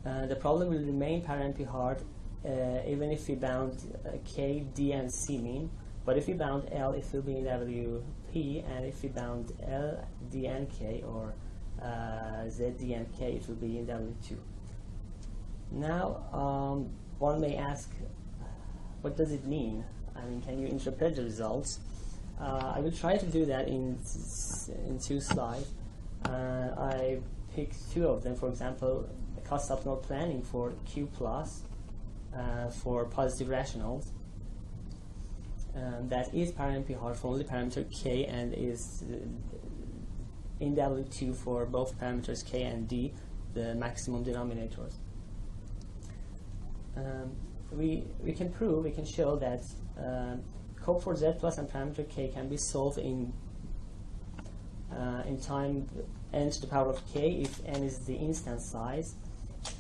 The problem will remain para-NP hard even if we bound K, D, and C mean. But if we bound L, it will be in WP, and if we bound L, D, and K, or Z, D, and K, it will be in W2. Now, one may ask, what does it mean? I mean, can you interpret the results? I will try to do that in two slides. I picked two of them. For example, cost optimal planning for Q plus for positive rationals. That is para-NP hard for only parameter K, and is in W2 for both parameters K and D, the maximum denominators. We can show that COPE for Z plus and parameter K can be solved in time n to the power of K if n is the instance size,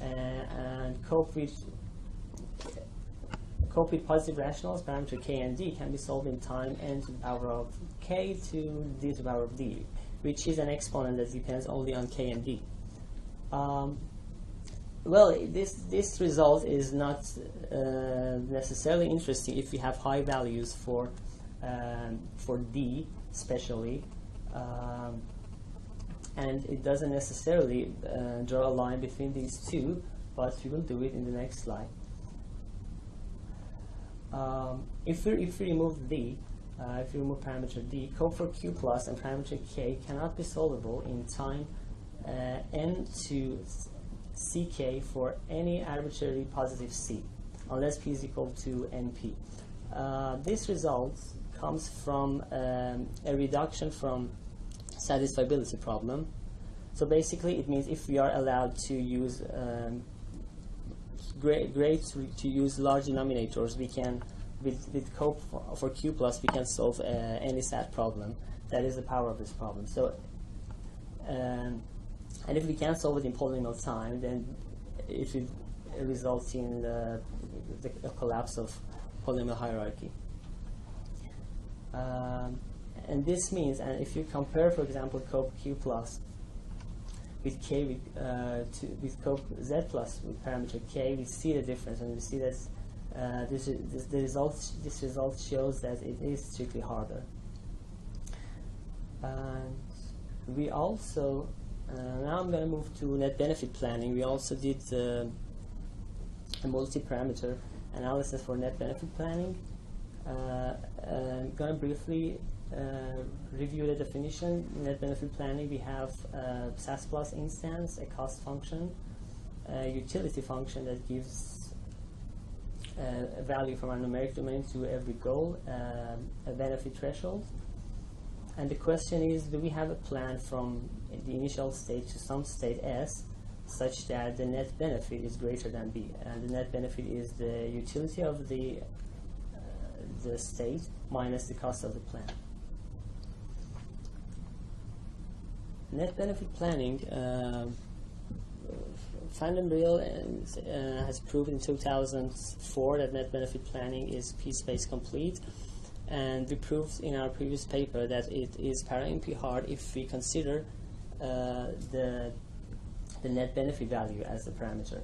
and COPE with positive rationals, parameter K and D, can be solved in time n to the power of K to D to the power of D, which is an exponent that depends only on K and D. Well, this result is not necessarily interesting if we have high values for D especially, and it doesn't necessarily draw a line between these two, but we will do it in the next slide. If we remove D, if we remove parameter D, COPE for Q plus and parameter K cannot be solvable in time n to Ck for any arbitrary positive C, unless P is equal to NP. This result comes from a reduction from satisfiability problem. So basically, it means if we are allowed to use to use large denominators, we can, with COPE for Q plus, we can solve any SAT problem. That is the power of this problem. So, and if we can't solve it in polynomial time, then it will result in the collapse of polynomial hierarchy. And this means, and if you compare, for example, COPE Q plus with k with cope z plus with parameter k, we see the difference, and we see that this result shows that it is strictly harder. And we also now I'm going to move to net benefit planning. We also did a multi-parameter analysis for net benefit planning. I'm going to briefly review the definition. In net benefit planning, we have a SAS plus instance, a cost function, a utility function that gives a value from our numeric domain to every goal, a benefit threshold. And the question is, do we have a plan from the initial state to some state S such that the net benefit is greater than B? And the net benefit is the utility of the state minus the cost of the plan. Net benefit planning, Van den Briel has proven in 2004 that net benefit planning is p-space complete. And we proved in our previous paper that it is para-NP hard if we consider the net benefit value as the parameter.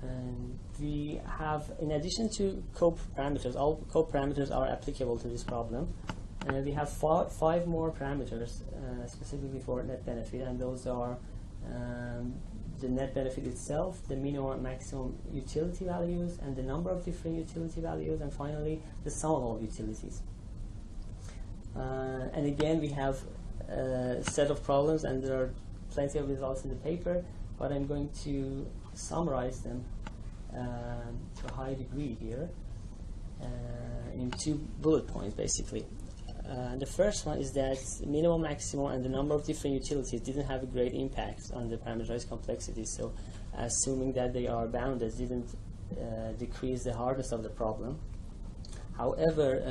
And we have, in addition to cope parameters, all cope parameters are applicable to this problem. And we have 5 more parameters specifically for net benefit, and those are the net benefit itself, the minimum and maximum utility values, and the number of different utility values, and finally the sum of all utilities. And again, we have a set of problems, and there are plenty of results in the paper, but I'm going to summarize them to a high degree here in 2 bullet points, basically. The first one is that minimum, maximum, and the number of different utilities didn't have a great impact on the parameterized complexity. So, assuming that they are bounded didn't decrease the hardness of the problem. However,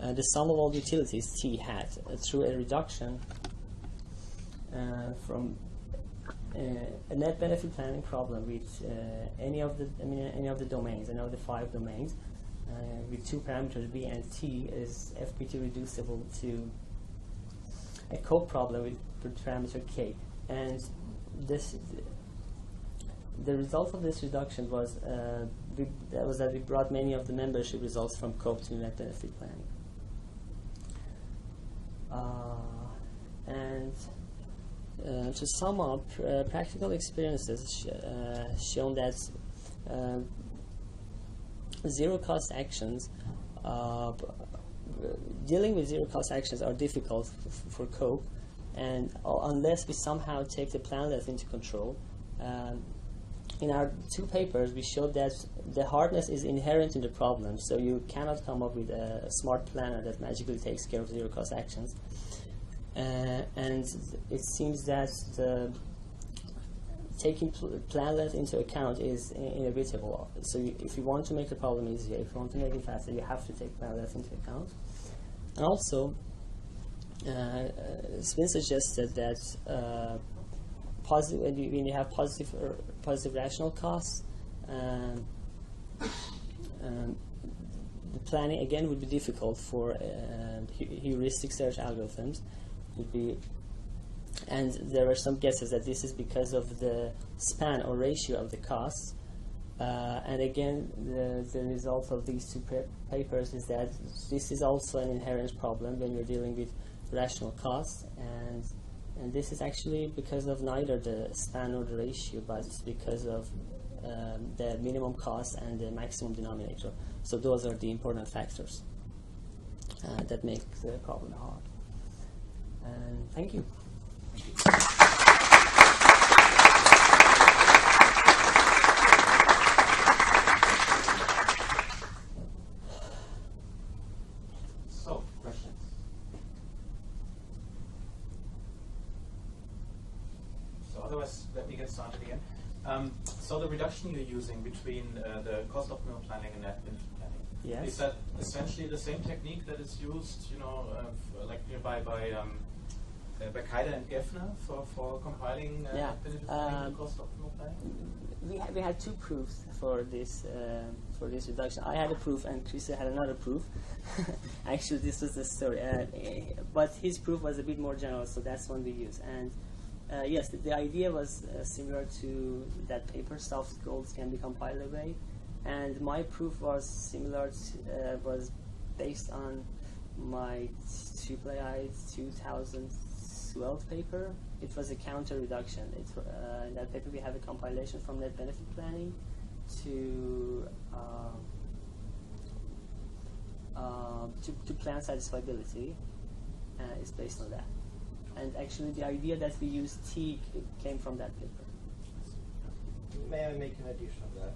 the sum of all utilities T had through a reduction from a net benefit planning problem with any of the domains, any of the 5 domains. With 2 parameters B and T is FPT reducible to a cope problem with parameter K, and the result of this reduction was that we brought many of the membership results from cope to net benefit planning. And to sum up, practical experiences shown that zero-cost actions, dealing with zero-cost actions are difficult for cope, and unless we somehow take the planlet into control. In our 2 papers, we showed that the hardness is inherent in the problem, so you cannot come up with a smart planner that magically takes care of zero-cost actions. And it seems that taking planlet into account is inevitable. So if you want to make the problem easier, if you want to make it faster, you have to take planlet into account. And also, it's been suggested that when you have positive rational costs, the planning again would be difficult for heuristic search algorithms. And there are some guesses that this is because of the span or ratio of the costs. And again, the result of these 2 papers is that this is also an inherent problem when you're dealing with rational costs. And this is actually because of neither the span or the ratio, but it's because of the minimum cost and the maximum denominator. So those are the important factors that make the problem hard. And thank you. So, questions? So otherwise, let me get started again. So the reduction you're using between the cost optimal planning and net benefit planning, Yes. is that essentially the same technique that is used, by Bakayda and Geffner for compiling benefit planning to cost optimal planning? We had two proofs for this reduction. I had a proof and Chris had another proof. Actually, this was the story. But his proof was a bit more general, so that's one we use. And yes, the idea was similar to that paper, soft goals can be compiled away. And my proof was similar to, was based on my IIII 2012 paper. It was a counter reduction. In that paper we have a compilation from net benefit planning to plan satisfiability. It's based on that. And actually the idea that we use T came from that paper. May I make an addition of that?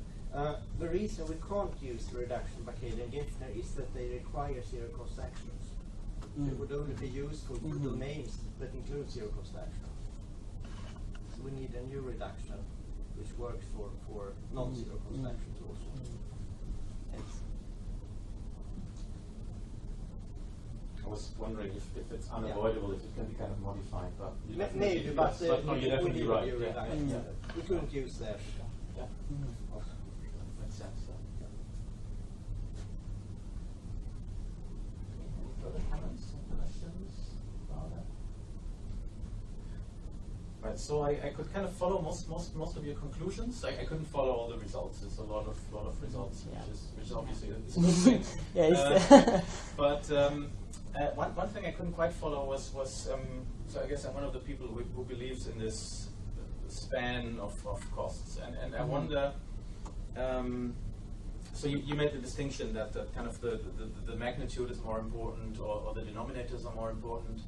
The reason we can't use the reduction Bakayda and Geffner is that they require zero-cost actions. It would only be useful for domains that include zero-cost actions. So we need a new reduction which works for non-zero-cost actions also. I was wondering if it's unavoidable, if it can be kind of modified, but maybe, but no, you're definitely right. We couldn't use that. Yeah. Makes sense. Any further comments or questions about that? Right. So I could kind of follow most of your conclusions. I couldn't follow all the results. It's a lot of results, which is obviously a good thing. But one thing I couldn't quite follow was so I guess I'm one of the people who believes in this span of costs, and I wonder. So you made the distinction that kind of the magnitude is more important, or the denominators are more important.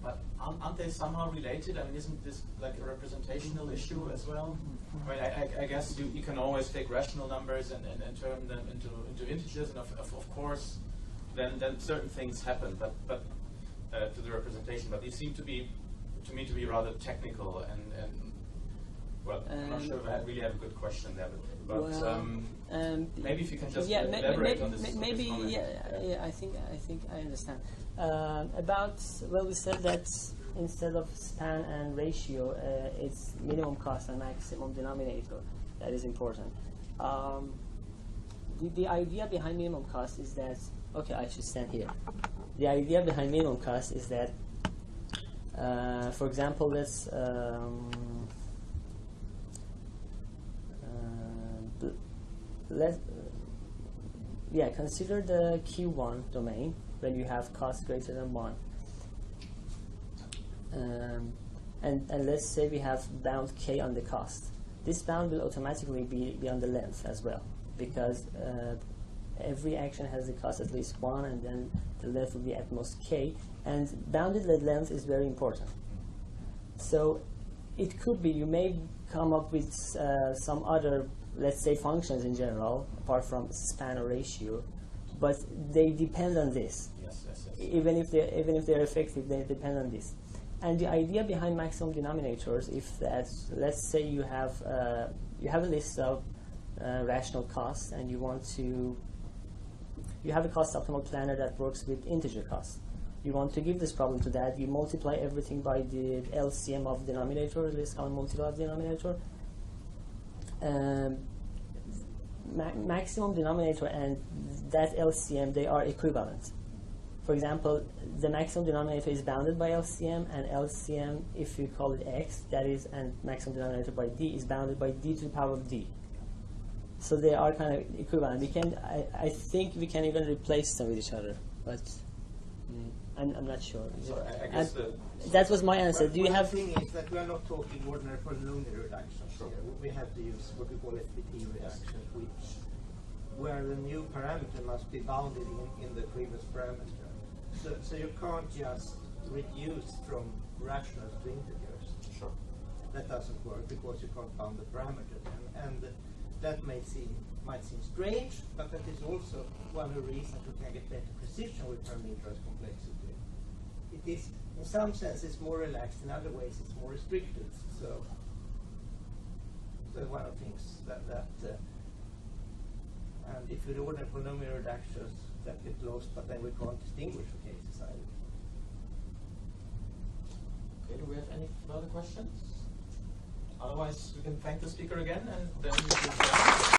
But aren't they somehow related? I mean, isn't this like a representational issue as well? I mean, I guess you can always take rational numbers and turn them into integers, and of course, then certain things happen. But to the representation, but these seem to me to be rather technical and well, I'm not sure if I really have a good question there, but maybe if you can just elaborate on this. Maybe, I think I understand. We said that instead of span and ratio, it's minimum cost and maximum denominator that is important. The idea behind minimum cost is that, okay, I should stand here. The idea behind minimum cost is that, for example, let's consider the Q1 domain when you have cost greater than 1. And let's say we have bound K on the cost. This bound will automatically be on the length as well, because every action has the cost at least 1, and then the length will be at most K. And bounded length is very important. So it could be you may come up with some other, let's say, functions in general, apart from span or ratio, but they depend on this. Yes. Even if they're effective, they depend on this. And the idea behind maximum denominators, if that, let's say you have a list of rational costs, and you have a cost optimal planner that works with integer costs. You want to give this problem to that. You multiply everything by the LCM of denominator, least common multiple of denominator. Maximum denominator and that LCM, they are equivalent. For example, the maximum denominator is bounded by LCM, and LCM, if you call it X, that is, and maximum denominator by D is bounded by D to the power of D. So they are kind of equivalent. I think we can even replace them with each other, but I'm not sure. So I guess that was my answer. Do you have? The thing is that we are not talking ordinary polynomial reductions here. We have to use what we call FBT reductions, where the new parameter must be bounded in the previous parameter. So you can't just reduce from rationals to integers. Sure. That doesn't work because you can't bound the parameter. And that might seem strange, but that is also one of the reasons we can get better precision with parameterized complexity. It is, in some sense, it's more relaxed. In other ways, it's more restricted. So one of the things that and if we order polynomial reductions, that get lost, but then we can't distinguish the cases either. Okay, do we have any further questions? Otherwise, we can thank the speaker again and then.